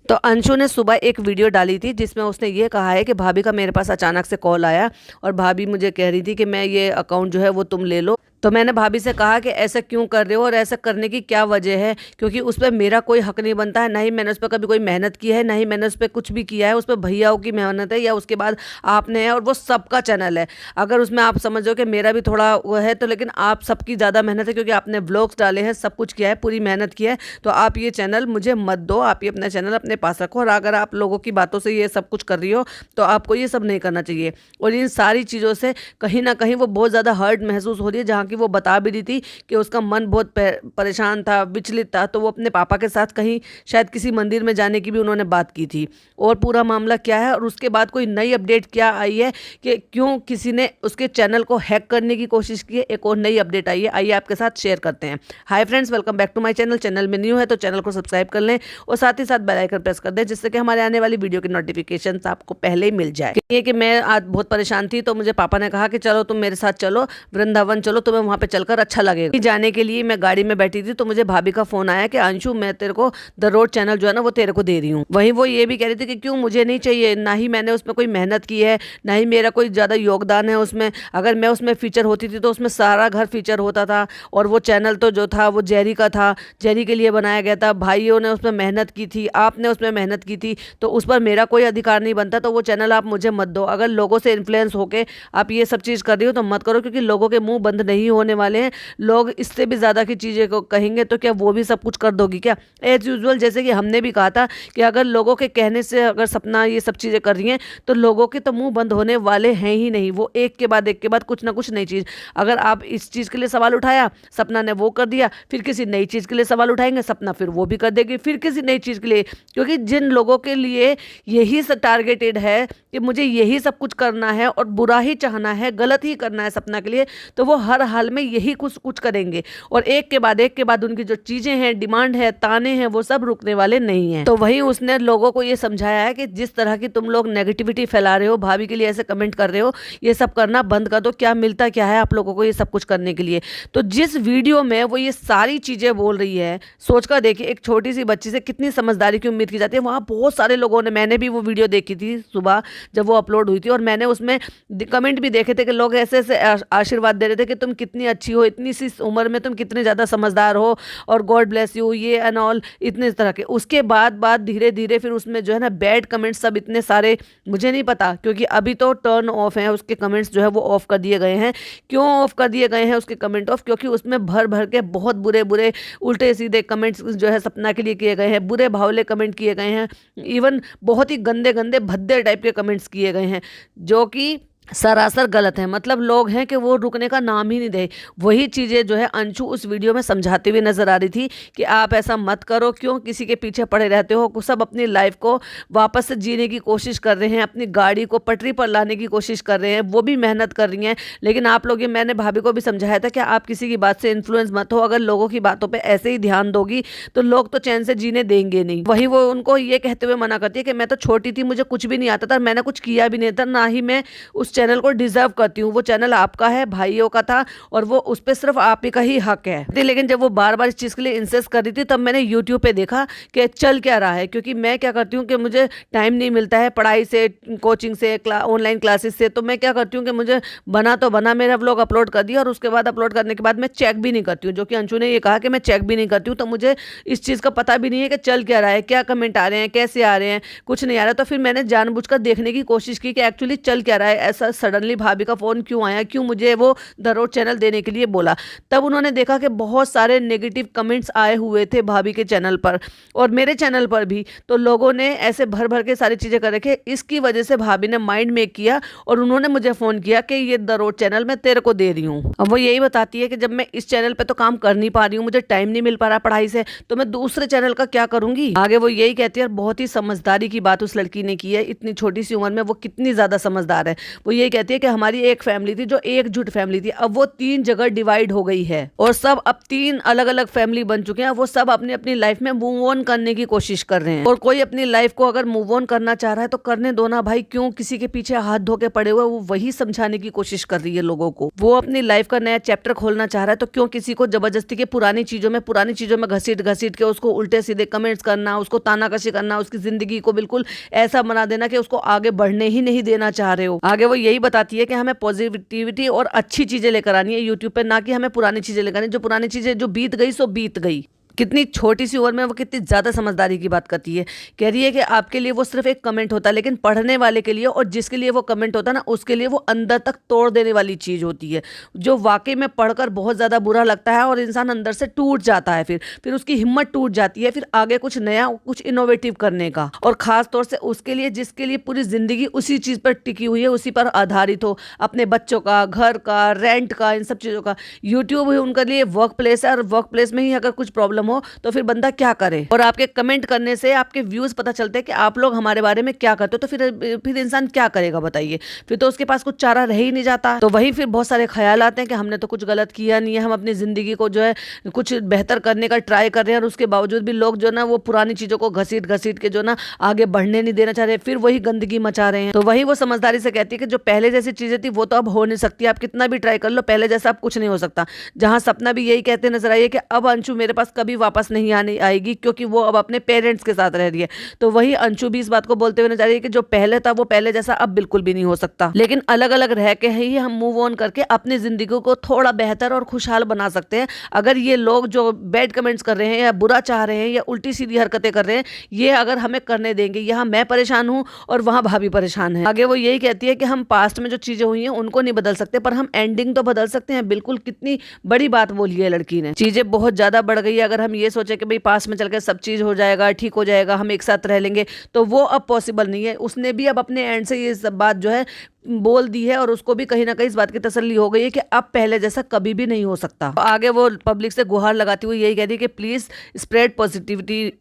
तो अंशु ने सुबह एक वीडियो डाली थी जिसमें उसने ये कहा है कि भाभी का मेरे पास अचानक से कॉल आया और भाभी मुझे कह रही थी कि मैं ये अकाउंट जो है वो तुम ले लो। तो मैंने भाभी से कहा कि ऐसा क्यों कर रहे हो और ऐसा करने की क्या वजह है, क्योंकि उस पर मेरा कोई हक नहीं बनता है, ना ही मैंने उस पर कभी कोई मेहनत की है, ना ही मैंने उस पर कुछ भी किया है। उस पर भैयाओं की मेहनत है या उसके बाद आपने है, और वो सबका चैनल है। अगर उसमें आप समझो कि मेरा भी थोड़ा वो है तो लेकिन आप सबकी ज़्यादा मेहनत है, क्योंकि आपने व्लॉग्स डाले हैं, सब कुछ किया है, पूरी मेहनत की है। तो आप ये चैनल मुझे मत दो, आप ये अपना चैनल अपने पास रखो। और अगर आप लोगों की बातों से ये सब कुछ कर रही हो तो आपको ये सब नहीं करना चाहिए। और इन सारी चीज़ों से कहीं ना कहीं वो बहुत ज़्यादा हर्ट महसूस हो रही है, जहाँ की वो बता भी रही थी कि उसका मन बहुत परेशान था, विचलित था। तो वो अपने पापा के साथ कहीं शायद किसी मंदिर में जाने की भी उन्होंने बात की थी। और पूरा मामला क्या है और उसके बाद कोई नई अपडेट क्या आई है कि क्यों किसी ने उसके चैनल को हैक करने की कोशिश की है, एक और नई अपडेट आई है, आइए आपके साथ शेयर करते हैं। Hi friends, welcome back to my channel. Channel में न्यू है तो चैनल को सब्सक्राइब कर लें और साथ ही साथ बेल आइकन प्रेस कर दें, जिससे कि हमारे आने वाली वीडियो की नोटिफिकेशन आपको पहले ही मिल जाए। ये कि मैं आज बहुत परेशान थी तो मुझे पापा ने कहा कि चलो तुम मेरे साथ चलो वृंदावन, चलो तुम्हें वहां पे चलकर अच्छा लगेगा। जाने के लिए मैं गाड़ी में बैठी थी तो मुझे भाभी का फोन आया कि अंशु मैं तेरे को द रोड चैनल जो है ना वो तेरे को दे रही हूँ। वहीं वो ये भी कह रही थी कि क्यों मुझे नहीं चाहिए, ना ही मैंने उसमें कोई मेहनत की है, ना ही मेरा कोई ज़्यादा योगदान है उसमें। अगर मैं उसमें फीचर होती थी तो उसमें सारा घर फीचर होता था और वो चैनल तो जो था वो जेरी का था, जेरी के लिए बनाया गया था। भाइयों ने उसमें मेहनत की थी, आपने उसमें मेहनत की थी, तो उस पर मेरा कोई अधिकार नहीं बनता। तो वो चैनल आप मुझे मत दो। अगर लोगों से इन्फ्लुएंस होके आप ये सब चीज़ कर रही हो तो मत करो, क्योंकि लोगों के मुंह बंद नहीं होने वाले हैं। लोग इससे भी ज़्यादा की चीज़ें को कहेंगे तो क्या वो भी सब कुछ कर दोगी क्या? एज यूजुअल, जैसे कि हमने भी कहा था कि अगर लोगों के कहने से अगर सपना ये सब चीज़ें कर रही हैं तो लोगों के तो मुंह बंद होने वाले हैं ही नहीं। वो एक के बाद कुछ ना कुछ नई चीज़, अगर आप इस चीज़ के लिए सवाल उठाया, सपना ने वो कर दिया, फिर किसी नई चीज़ के लिए सवाल उठाएंगे, सपना फिर वो भी कर देगी, फिर किसी नई चीज़ के लिए। क्योंकि जिन लोगों के लिए यही टारगेटेड है कि मुझे यही सब कुछ करना है और बुरा ही चाहना है, गलत ही करना है सपना के लिए, तो वो हर हाल में यही कुछ कुछ करेंगे। और एक के बाद उनकी जो चीजें हैं, डिमांड है, ताने हैं, वो सब रुकने वाले नहीं हैं। तो वहीं उसने लोगों को ये समझाया है कि जिस तरह की तुम लोग नेगेटिविटी फैला रहे हो, भाभी के लिए ऐसे कमेंट कर रहे हो, ये सब करना बंद कर दो। क्या मिलता क्या है आप लोगों को ये सब कुछ करने के लिए? तो जिस वीडियो में वो ये सारी चीजें बोल रही है, सोचकर देखिए एक छोटी सी बच्ची से कितनी समझदारी की उम्मीद की जाती है। वहां बहुत सारे लोगों ने, मैंने भी वो वीडियो देखी थी सुबह जब वो अपलोड हुई थी, और मैंने उसमें कमेंट भी देखे थे कि लोग ऐसे ऐसे आशीर्वाद दे रहे थे कि तुम कितनी अच्छी हो, इतनी सी उम्र में तुम कितने ज़्यादा समझदार हो और गॉड ब्लेस यू, ये एंड ऑल, इतने तरह के। उसके बाद धीरे धीरे फिर उसमें जो है ना बैड कमेंट्स सब इतने सारे, मुझे नहीं पता, क्योंकि अभी तो टर्न ऑफ है उसके कमेंट्स जो है वो ऑफ कर दिए गए हैं। क्यों ऑफ कर दिए गए हैं उसके कमेंट ऑफ? क्योंकि उसमें भर भर के बहुत बुरे बुरे उल्टे सीधे कमेंट्स जो है सपना के लिए किए गए हैं, बुरे भावले कमेंट किए गए हैं, इवन बहुत ही गंदे गंदे भद्दे टाइप के कमेंट्स किए गए हैं, जो कि सरासर गलत है। मतलब लोग हैं कि वो रुकने का नाम ही नहीं दे। वही चीज़ें जो है अंशु उस वीडियो में समझाते हुए नजर आ रही थी कि आप ऐसा मत करो, क्यों किसी के पीछे पड़े रहते हो। सब अपनी लाइफ को वापस से जीने की कोशिश कर रहे हैं, अपनी गाड़ी को पटरी पर लाने की कोशिश कर रहे हैं, वो भी मेहनत कर रही हैं। लेकिन आप लोग, ये मैंने भाभी को भी समझाया था कि आप किसी की बात से इन्फ्लुएंस मत हो। अगर लोगों की बातों पर ऐसे ही ध्यान दोगी तो लोग तो चैन से जीने देंगे नहीं। वही वो उनको ये कहते हुए मना करती है कि मैं तो छोटी थी, मुझे कुछ भी नहीं आता था, मैंने कुछ किया भी नहीं था, ना ही मैं उस चैनल को डिजर्व करती हूँ। वो चैनल आपका है, भाइयों का था, और वो उस पर सिर्फ आप ही का ही हक है। लेकिन जब वो बार बार इस चीज़ के लिए इंसिस्ट कर रही थी तब मैंने यूट्यूब पे देखा कि चल क्या रहा है। क्योंकि मैं क्या करती हूँ कि मुझे टाइम नहीं मिलता है पढ़ाई से, कोचिंग से, ऑनलाइन क्लासेस से, तो मैं क्या करती हूँ कि मुझे बना मेरा व्लॉग अपलोड कर दिया और उसके बाद अपलोड करने के बाद मैं चेक भी नहीं करती हूँ। जो कि अंशु ने ये कहा कि मैं चेक भी नहीं करती हूँ, तो मुझे इस चीज़ का पता भी नहीं है कि चल क्या रहा है, क्या कमेंट आ रहे हैं, कैसे आ रहे हैं, कुछ नहीं आ रहा। तो फिर मैंने जानबूझकर देखने की कोशिश की कि एक्चुअली चल क्या रहा है। ऐसा सडनली भाभी का फोन क्यों आया, क्यों मुझे वो द रोड चैनल देने के लिए बोला। तब उन्होंने देखा कि बहुत सारे नेगेटिव कमेंट्स आए हुए थे भाभी के चैनल पर और मेरे चैनल पर भी। तो लोगों ने ऐसे भर भर के सारी चीजें कर रखे। इसकी वजह से भाभी ने माइंड मेक किया और उन्होंने मुझे फोन किया कि ये द रोड चैनल मैं तेरे को दे रही हूँ। अब वो यही बताती है कि जब मैं इस चैनल पे तो काम कर नहीं पा रही हूँ, मुझे टाइम नहीं मिल पा रहा पढ़ाई से, तो मैं दूसरे चैनल का क्या करूंगी। आगे वो यही कहती है, बहुत ही समझदारी की बात उस लड़की ने की है। इतनी छोटी सी उम्र में वो कितनी ज्यादा समझदार है। वो ये कहती है कि हमारी एक फैमिली थी जो एकजुट फैमिली थी, अब वो 3 जगह डिवाइड हो गई है और सब अब 3 अलग अलग फैमिली बन चुके हैं। वो सब अपनी अपनी लाइफ में मूव ऑन करने की कोशिश कर रहे हैं और कोई अपनी लाइफ को अगर मूव ऑन करना चाह रहा है तो करने दो ना भाई, क्यों किसी के पीछे हाथ धो के पड़े हुए। वो वही समझाने की कोशिश कर रही है लोगों को। वो अपनी लाइफ का नया चैप्टर खोलना चाह रहा है तो क्यों किसी को जबरदस्ती के पुरानी चीजों में घसीट घसीट के उसको उल्टे सीधे कमेंट्स करना, उसको तानाकशी करना, उसकी जिंदगी को बिल्कुल ऐसा बना देना कि उसको आगे बढ़ने ही नहीं देना चाह रहे हो। आगे वो यही बताती है कि हमें पॉजिटिविटी और अच्छी चीजें लेकर आनी है यूट्यूब पे, ना कि हमें पुरानी चीजें लेकर आनी। जो पुरानी चीजें जो बीत गई सो बीत गई। कितनी छोटी सी उम्र में वो कितनी ज़्यादा समझदारी की बात करती है। कह रही है कि आपके लिए वो सिर्फ एक कमेंट होता है, लेकिन पढ़ने वाले के लिए और जिसके लिए वो कमेंट होता है ना, उसके लिए वो अंदर तक तोड़ देने वाली चीज़ होती है, जो वाकई में पढ़कर बहुत ज़्यादा बुरा लगता है और इंसान अंदर से टूट जाता है। फिर उसकी हिम्मत टूट जाती है फिर आगे कुछ नया, कुछ इनोवेटिव करने का। और ख़ास तौर से उसके लिए जिसके लिए पूरी ज़िंदगी उसी चीज़ पर टिकी हुई है, उसी पर आधारित हो, अपने बच्चों का, घर का, रेंट का, इन सब चीज़ों का। यूट्यूब ही उनके लिए वर्क प्लेस है और वर्क प्लेस में ही अगर कुछ प्रॉब्लम हो तो फिर बंदा क्या करे। और आपके कमेंट करने से आपके व्यूज पता चलते हैं कि आप लोग हमारे बारे में क्या करते हो, तो फिर इंसान क्या करेगा बताइए। फिर तो उसके पास कुछ चारा रह ही नहीं जाता। तो वही फिर बहुत सारे ख्याल आते हैं कि हमने तो कुछ गलत किया नहीं है, हम अपनी जिंदगी को जो है कुछ बेहतर करने का ट्राई कर रहे हैं और उसके बावजूद भी लोग जो ना वो पुरानी चीजों को घसीट घसीट के जो ना आगे बढ़ने नहीं देना चाह रहे, फिर वही गंदगी मचा रहे हैं। तो वही वो समझदारी से कहती है कि जो पहले जैसी चीजें थी वो तो अब हो नहीं सकती, आप कितना भी ट्राई कर लो, पहले जैसा अब कुछ नहीं हो सकता। जहां सपना भी यही कहते नजर आई है कि अब अंशु मेरे पास कभी वापस नहीं आने आएगी, क्योंकि वो अब अपने पेरेंट्स के साथ रह रही है। तो वही अंशु भी इस बात को बोलते हुए नजर आ रही है कि जो पहले था वो पहले जैसा अब बिल्कुल भी नहीं हो सकता, लेकिन अलग अलग रह के ही हम मूव ऑन करके अपनी जिंदगी को थोड़ा बेहतर और खुशहाल बना सकते हैं। अगर ये लोग जो बैड कमेंट्स कर रहे हैं या बुरा चाह रहे हैं या उल्टी सीधी हरकतें कर रहे हैं, ये अगर हमें करने देंगे, यहाँ मैं परेशान हूँ और वहां भाभी परेशान है। आगे वो यही कहती है कि हम पास्ट में जो चीजें हुई हैं उनको नहीं बदल सकते, पर हम एंडिंग तो बदल सकते हैं। बिल्कुल कितनी बड़ी बात बोली है लड़की ने। चीजें बहुत ज्यादा बढ़ गई है। अगर हम ये सोचे कि भाई पास में चल के सब चीज हो जाएगा, ठीक हो जाएगा, हम एक साथ रह लेंगे, तो वो अब पॉसिबल नहीं है। उसने भी अब अपने एंड से ये सब बात जो है बोल दी है और उसको भी कहीं ना कहीं इस बात की तसल्ली हो गई है कि अब पहले जैसा कभी भी नहीं हो सकता। आगे वो पब्लिक से गुहार लगाती हुई यही कहती है कि प्लीज स्प्रेड पॉजिटिविटी,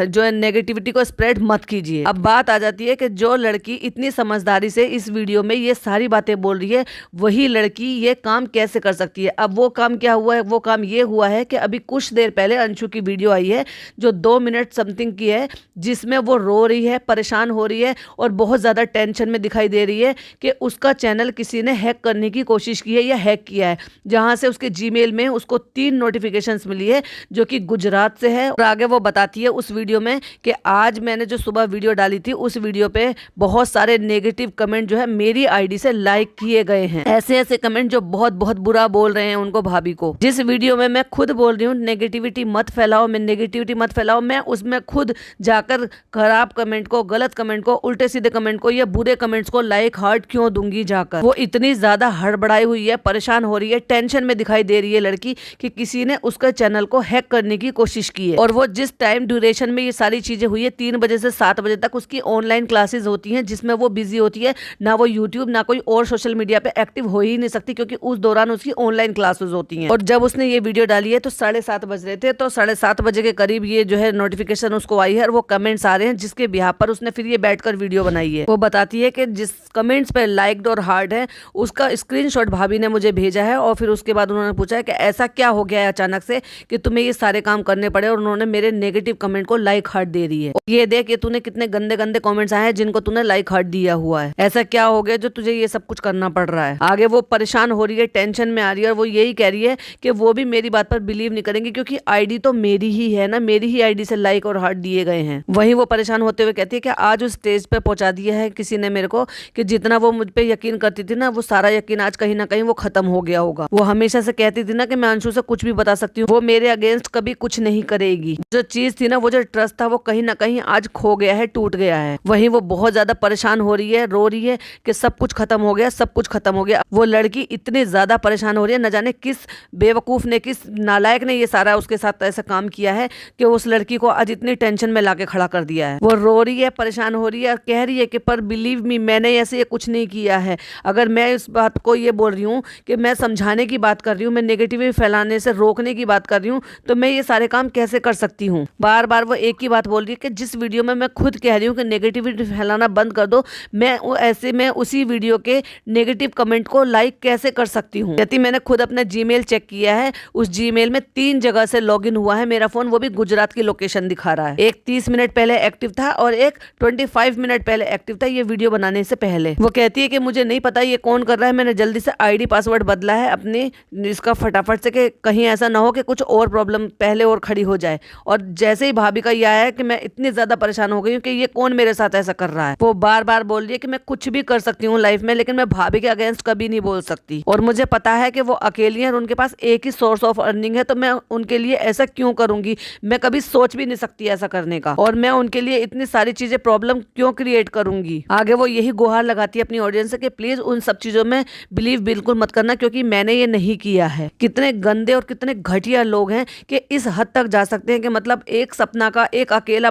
जो है नेगेटिविटी को स्प्रेड मत कीजिए। अब बात आ जाती है कि जो लड़की इतनी समझदारी से इस वीडियो में ये सारी बातें बोल रही है, वही लड़की ये काम कैसे कर सकती है। अब वो काम क्या हुआ है? वो काम ये हुआ है कि अभी कुछ देर पहले अंशु की वीडियो आई है जो 2 मिनट समथिंग की है, जिसमें वो रो रही है, परेशान हो रही है और बहुत ज्यादा टेंशन में दिखाई दे रही है कि उसका चैनल किसी ने हैक करने की कोशिश की है या हैक किया है, जहां से उसके जीमेल में उसको 3 नोटिफिकेशंस मिली है जो कि गुजरात से है। और आगे वो बताती है उस वीडियो में कि आज मैंने जो सुबह वीडियो डाली थी उस वीडियो पे बहुत सारे नेगेटिव कमेंट जो है मेरी आईडी से लाइक किए गए हैं। ऐसे ऐसे कमेंट जो बहुत बहुत बुरा बोल रहे हैं उनको, भाभी को। जिस वीडियो में मैं खुद बोल रही हूँ नेगेटिविटी मत फैलाओ, मैं उसमें खुद जाकर खराब कमेंट को, गलत कमेंट को, उल्टे सीधे कमेंट को या बुरे कमेंट्स को लाइक हार्ट क्यों दूंगी जाकर। वो इतनी ज्यादा हड़बड़ाई हुई है, परेशान हो रही है, टेंशन में दिखाई दे रही है लड़की कि किसी ने उसका चैनल को हैक करने की कोशिश की है। और वो जिस टाइम ड्यूरेशन में ये सारी चीजें हुई है, 3 बजे से 7 बजे तक उसकी ऑनलाइन क्लासेस होती हैं, जिसमें वो बिजी होती है। ना वो यूट्यूब ना कोई और सोशल मीडिया पे एक्टिव हो ही नहीं सकती, क्योंकि उस दौरान उसकी ऑनलाइन क्लासेस होती हैं। और जब उसने ये वीडियो डाली है तो 7:30 बज रहे थे, तो 7:30 बजे के करीब ये जो है नोटिफिकेशन उसको आई है और वो कमेंट्स आ रहे हैं जिसके बिहार पर उसने फिर ये बैठकर वीडियो बनाई है। वो बताती है कि जिस कमेंट्स पे लाइक्ड और हार्ट है उसका स्क्रीनशॉट भाभी ने मुझे भेजा है और फिर उसके बाद उन्होंने पूछा है कि ऐसा क्या हो गया है अचानक से कि तुम्हें ये सारे काम करने पड़े, और उन्होंने मेरे नेगेटिव कमेंट को लाइक हार्ट दे रही है। ये देख कि तूने कितने गंदे गंदे कमेंट्स आए हैं जिनको तूने लाइक हार्ट दिया हुआ है, ऐसा क्या हो गया जो तुझे ये सब कुछ करना पड़ रहा है। आगे वो परेशान हो रही है, टेंशन में आ रही है और वो यही कह रही है कि वो भी मेरी बात पर बिलीव नहीं करेंगे, क्योंकि आईडी तो मेरी ही है ना, मेरी ही आईडी से लाइक और हार्ट दिए गए हैं। वहीं वो परेशान होते हुए कहती है कि आज उस स्टेज पे पहुंचा दिया है किसी ने मेरे को कि जितना वो मुझ पे यकीन करती थी ना, वो सारा यकीन आज कहीं ना कहीं वो खत्म हो गया होगा। वो हमेशा से कहती थी ना कि मैं अंशु से कुछ भी बता सकती हूँ, वो मेरे अगेंस्ट कभी कुछ नहीं करेगी। जो चीज थी ना, वो जो ट्रस्ट था, वो कहीं ना कहीं आज खो गया है, टूट गया है। वहीं वो बहुत ज्यादा परेशान हो रही है, रो रही है कि सब कुछ खत्म हो गया, सब कुछ खत्म हो गया। वो लड़की इतनी ज्यादा परेशान हो रही है, न जाने किस बेवकूफ ने, किस नालायक ने ये सारा उसके साथ ऐसा काम किया है कि उस लड़की को आज इतनी टेंशन में लाके खड़ा कर दिया है। वो रो रही है, परेशान हो रही है और कह रही है कि पर बिलीव मी, मैंने ऐसे ये कुछ नहीं नहीं किया है। अगर मैं इस बात को ये बोल रही हूँ कि मैं समझाने की बात कर रही हूँ, मैं नेगेटिविटी फैलाने से रोकने की बात कर रही हूँ, तो मैं ये सारे काम कैसे कर सकती हूँ। बार बार वो एक ही बात बोल रही है कि जिस वीडियो में मैं खुद कह रही हूँ कि नेगेटिविटी फैलाना बंद कर दो, मैं ऐसे में उसी वीडियो के नेगेटिव कमेंट को लाइक कैसे कर सकती हूँ। यदि मैंने खुद अपना जीमेल चेक किया है, उस जीमेल में 3 जगह से लॉगिन हुआ है मेरा फोन, वो भी गुजरात की लोकेशन दिखा रहा है। एक 30 मिनट पहले एक्टिव था और एक 25 मिनट पहले एक्टिव था, ये वीडियो बनाने से पहले। वो कहती है कि मुझे नहीं पता ये कौन कर रहा है, मैंने जल्दी से आईडी पासवर्ड बदला है अपने, इसका फटाफट से, कि कहीं ऐसा ना हो कि कुछ और प्रॉब्लम पहले और खड़ी हो जाए। और जैसे ही भाभी का ये आया है कि मैं इतनी ज्यादा परेशान हो गई हूँ कि ये कौन मेरे साथ ऐसा कर रहा है, वो बार बार बोल रही है कि मैं कुछ भी कर सकती हूँ लाइफ में, लेकिन मैं भाभी के अगेंस्ट कभी नहीं बोल सकती। और मुझे पता है कि वो अकेली है और उनके पास एक ही सोर्स ऑफ अर्निंग है, तो मैं उनके लिए ऐसा क्यों करूंगी, मैं कभी सोच भी नहीं सकती ऐसा करने का, और मैं उनके लिए इतनी सारी चीजें प्रॉब्लम क्यों क्रिएट करूंगी। आगे वो यही गुहार लगाती है अपनी ऑडियंस से कि प्लीज उन सब चीजों में बिलीव बिल्कुल मत करना, क्योंकि मैंने ये नहीं किया है। कितने गंदे और कितने घटिया लोग हैं कि इस हद तक जा सकते हैं कि मतलब एक सपना का एक अकेला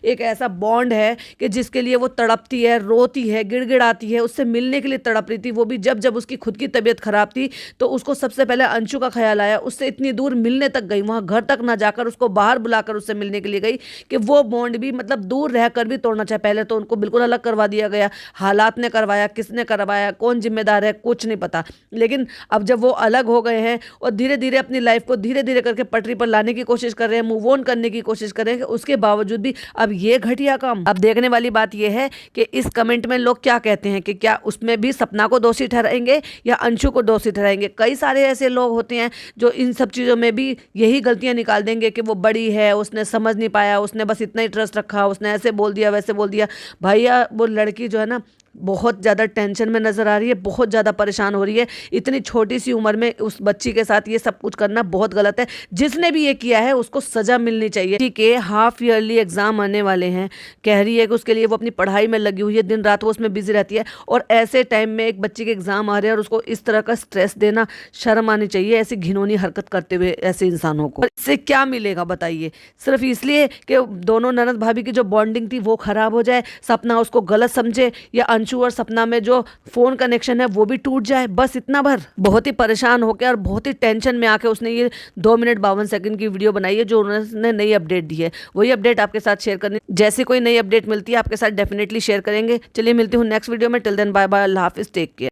एक ऐसा बॉन्ड है कि जिसके लिए वो तड़पती है, रोती है, गिड़गिड़ाती है, उससे मिलने के लिए तड़प रही थी। वो भी जब जब उसकी खुद की तबीयत खराब थी तो उसको सबसे पहले अंशु का ख्याल आया, उससे इतनी दूर मिलने तक गई, वहां घर तक ना जाकर उसको बाहर बुलाकर उससे मिलने के लिए गई कि वो बॉन्ड भी मतलब दूर रहकर भी तोड़ना चाहे। पहले तो उनको बिल्कुल अलग करवा दिया गया, हालात ने करवाया, किसने करवाया, कौन जिम्मेदार है, कुछ नहीं पता। लेकिन अब जब वो अलग हो गए हैं और धीरे धीरे अपनी लाइफ को धीरे धीरे करके पटरी पर लाने की कोशिश कर रहे हैं, मूव ऑन करने की कोशिश कर रहे हैं, उसके बावजूद भी अब ये घटिया काम। अब देखने वाली बात यह है कि इस कमेंट में लोग क्या कहते हैं, कि क्या उसमें भी सपना को दोषी ठहराएंगे या अंशु को दोषी ठहराएंगे। कई सारे ऐसे लोग होते हैं जो इन सब चीज़ों में भी यही गलतियां निकाल देंगे कि वो बड़ी है, उसने समझ नहीं पाया, उसने बस इतना ही ट्रस्ट रखा, उसने ऐसे बोल दिया, वैसे बोल दिया। भैया वो लड़की जो है ना, बहुत ज़्यादा टेंशन में नज़र आ रही है, बहुत ज़्यादा परेशान हो रही है। इतनी छोटी सी उम्र में उस बच्ची के साथ ये सब कुछ करना बहुत गलत है। जिसने भी ये किया है उसको सज़ा मिलनी चाहिए। ठीक है, हाफ ईयरली एग्ज़ाम आने वाले हैं, कह रही है कि उसके लिए वो अपनी पढ़ाई में लगी हुई है, दिन रात वो उसमें बिजी रहती है, और ऐसे टाइम में एक बच्चे के एग्ज़ाम आ रहे हैं और उसको इस तरह का स्ट्रेस देना, शर्म आनी चाहिए ऐसी घिनौनी हरकत करते हुए ऐसे इंसानों को। इससे क्या मिलेगा बताइए, सिर्फ इसलिए कि दोनों ननद भाभी की जो बॉन्डिंग थी वो खराब हो जाए, सपना उसको गलत समझे, या अंशु और सपना में जो फोन कनेक्शन है वो भी टूट जाए, बस इतना भर। बहुत ही परेशान होकर और बहुत ही टेंशन में आके उसने ये 2 मिनट 52 सेकंड की वीडियो बनाई है, जो उन्होंने नई अपडेट दी है। वही अपडेट आपके साथ शेयर करनी, जैसे कोई नई अपडेट मिलती है आपके साथ डेफिनेटली शेयर करेंगे। चलिए मिलती हूँ नेक्स्ट वीडियो में। टिल देन बाय बाय, अल्लाह हाफिज, टेक केयर।